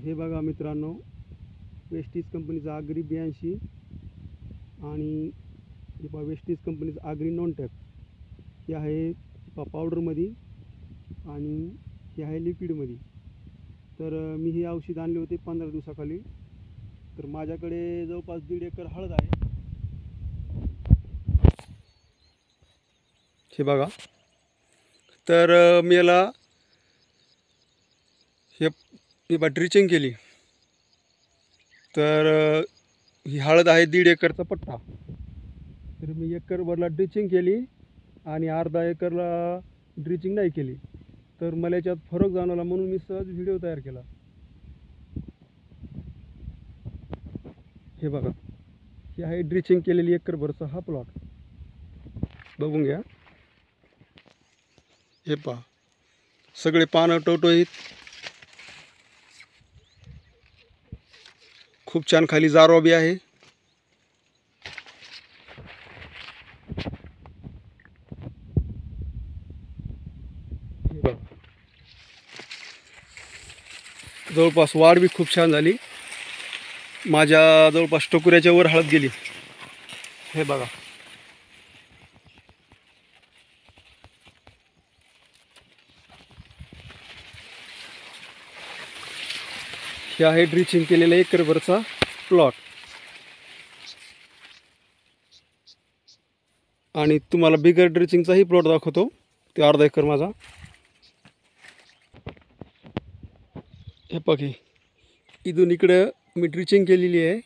हे बघा मित्रांनो, वेस्टीज कंपनीचा आगरी 82 आणि हे पहा वेस्टीज कंपनीचं आगरी नॉनटॅक हे आहे पावडरमध्ये आणि हे आहे लिक्विडमध्ये. तर मी हे औषध आणले होते 15 दिवसाखाली. तर माझ्याकडे जवळपास 1.5 एकर हळद आहे. हे बघा. तर मी याला हे ड्रिचिंग केली. तर ही हळद आहे 1.5 एकरचा पट्टा. तर मी एकरभरला ड्रिचिंग केली आणि अर्धा एकरला ड्रिचिंग नाही केली. तर मला याच्यात फरक जाणवला म्हणून मी सहज व्हिडिओ तयार केला. हे बघा, हे आहे ड्रिचिंग केलेली एकरभरचा हा प्लॉट. बघून घ्या. हे पहा, सगळे पानं टवटवीत, खूप छान खाली जारवा बी आहे. जवळपास वाढ बी खूप छान झाली. माझ्या जवळपास टोकऱ्याच्या वर हळद गेली. हे बघा. हे आहे ड्रिचिंग केलेला एकरभरचा प्लॉट. आणि तुम्हाला बिगर ड्रिचिंगचाही प्लॉट दाखवतो. ते अर्धा एकर माझा. हे बघे, इथून इकडं मी ड्रिचिंग केलेली आहे.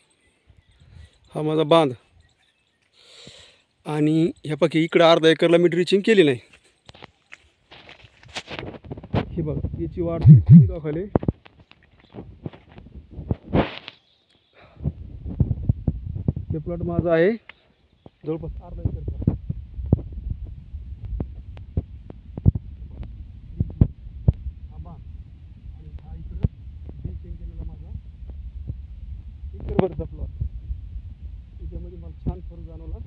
हा माझा बांध. आणि हे बघे, इकडं अर्धा एकरला मी ड्रिचिंग केली नाही. हे बघा, याची वाढ तुम्ही दाखवले. हे प्लॉट माझा आहे जवळपास अर्धा एकरचा. हा बांध आणि हा इकडं ड्रिचिंग केलेला माझा एकरभरचा प्लॉट. त्याच्यामध्ये मला छान फरक जाणवला.